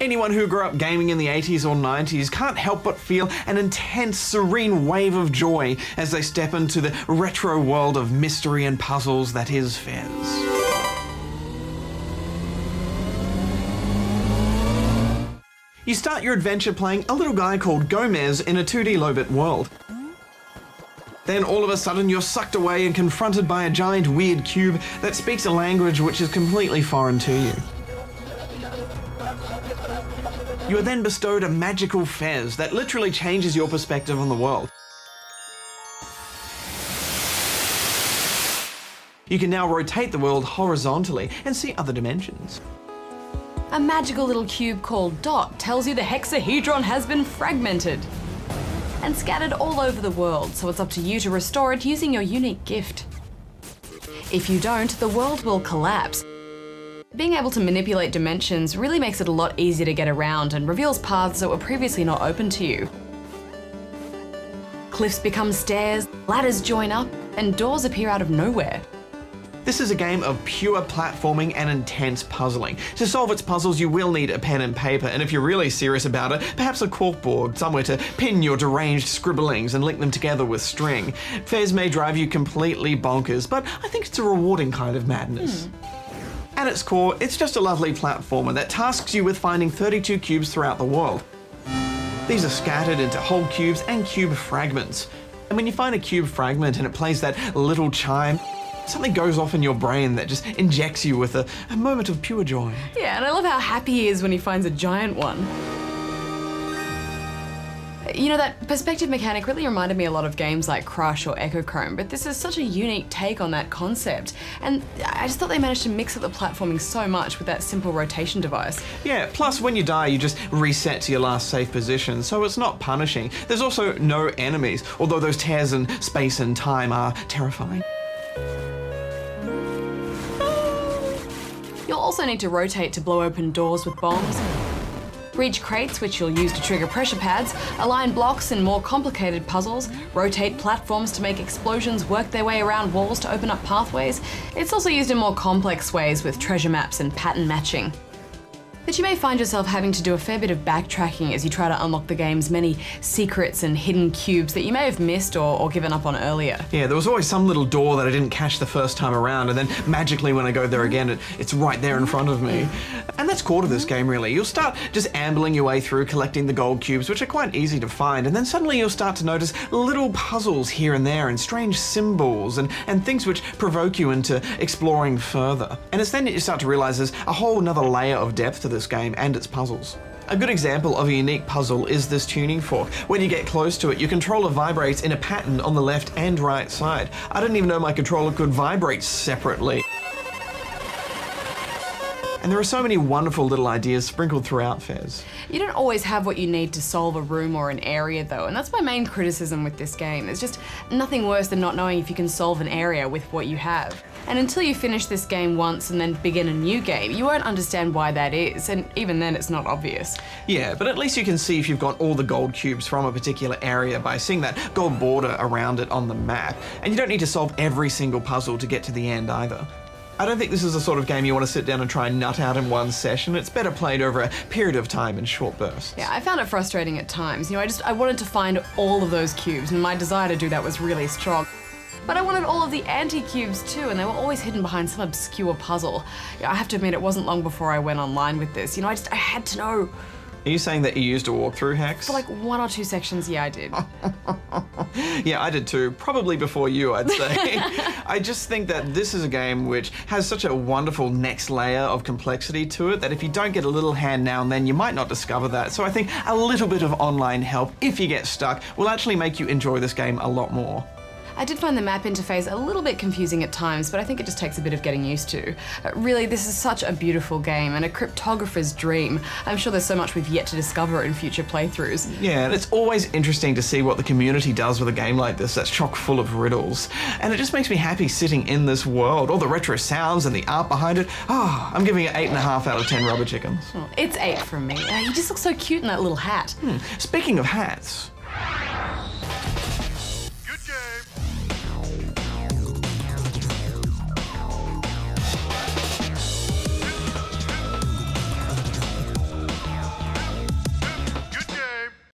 Anyone who grew up gaming in the 80s or 90s can't help but feel an intense, serene wave of joy as they step into the retro world of mystery and puzzles that is Fez. You start your adventure playing a little guy called Gomez in a 2D low-bit world. Then all of a sudden you're sucked away and confronted by a giant weird cube that speaks a language which is completely foreign to you. You are then bestowed a magical Fez that literally changes your perspective on the world. You can now rotate the world horizontally and see other dimensions. A magical little cube called Dot tells you the hexahedron has been fragmented and scattered all over the world, so it's up to you to restore it using your unique gift. If you don't, the world will collapse. Being able to manipulate dimensions really makes it a lot easier to get around and reveals paths that were previously not open to you. Cliffs become stairs, ladders join up, and doors appear out of nowhere. This is a game of pure platforming and intense puzzling. To solve its puzzles, you will need a pen and paper, and if you're really serious about it, perhaps a corkboard, somewhere to pin your deranged scribblings and link them together with string. Fez may drive you completely bonkers, but I think it's a rewarding kind of madness. At its core, it's just a lovely platformer that tasks you with finding 32 cubes throughout the world. These are scattered into whole cubes and cube fragments. And when you find a cube fragment and it plays that little chime, something goes off in your brain that just injects you with a moment of pure joy. Yeah, and I love how happy he is when he finds a giant one. You know, that perspective mechanic really reminded me a lot of games like Crush or Echochrome, but this is such a unique take on that concept. And I just thought they managed to mix up the platforming so much with that simple rotation device. Yeah, plus when you die, you just reset to your last safe position, so it's not punishing. There's also no enemies, although those tears in space and time are terrifying. You'll also need to rotate to blow open doors with bombs, reach crates which you'll use to trigger pressure pads, align blocks in more complicated puzzles, rotate platforms to make explosions work their way around walls to open up pathways. It's also used in more complex ways with treasure maps and pattern matching. But you may find yourself having to do a fair bit of backtracking as you try to unlock the game's many secrets and hidden cubes that you may have missed or given up on earlier. Yeah, there was always some little door that I didn't catch the first time around, and then magically when I go there again, it's right there in front of me. And that's core to this game, really. You'll start just ambling your way through, collecting the gold cubes, which are quite easy to find, and then suddenly you'll start to notice little puzzles here and there, and strange symbols, and things which provoke you into exploring further. And it's then that you start to realize there's a whole nother layer of depth to this game and its puzzles. A good example of a unique puzzle is this tuning fork. When you get close to it, your controller vibrates in a pattern on the left and right side. I didn't even know my controller could vibrate separately. And there are so many wonderful little ideas sprinkled throughout Fez. You don't always have what you need to solve a room or an area though, and that's my main criticism with this game. There's just nothing worse than not knowing if you can solve an area with what you have. And until you finish this game once and then begin a new game, you won't understand why that is, and even then it's not obvious. Yeah, but at least you can see if you've got all the gold cubes from a particular area by seeing that gold border around it on the map. And you don't need to solve every single puzzle to get to the end either. I don't think this is the sort of game you want to sit down and try and nut out in one session. It's better played over a period of time in short bursts. Yeah, I found it frustrating at times. You know, I wanted to find all of those cubes, and my desire to do that was really strong. But I wanted all of the anti-cubes too, and they were always hidden behind some obscure puzzle. I have to admit, it wasn't long before I went online with this. You know, I had to know. Are you saying that you used a walkthrough, Hex? For like 1 or 2 sections, yeah, I did. Yeah, I did too. Probably before you, I'd say. I just think that this is a game which has such a wonderful next layer of complexity to it that if you don't get a little hand now and then, you might not discover that. So I think a little bit of online help, if you get stuck, will actually make you enjoy this game a lot more. I did find the map interface a little bit confusing at times, but I think it just takes a bit of getting used to. Really, this is such a beautiful game and a cryptographer's dream. I'm sure there's so much we've yet to discover in future playthroughs. Yeah, and it's always interesting to see what the community does with a game like this that's chock full of riddles. And it just makes me happy sitting in this world. All the retro sounds and the art behind it. Oh, I'm giving it 8.5 out of 10 rubber chickens. Well, it's 8 from me. You just look so cute in that little hat. Speaking of hats,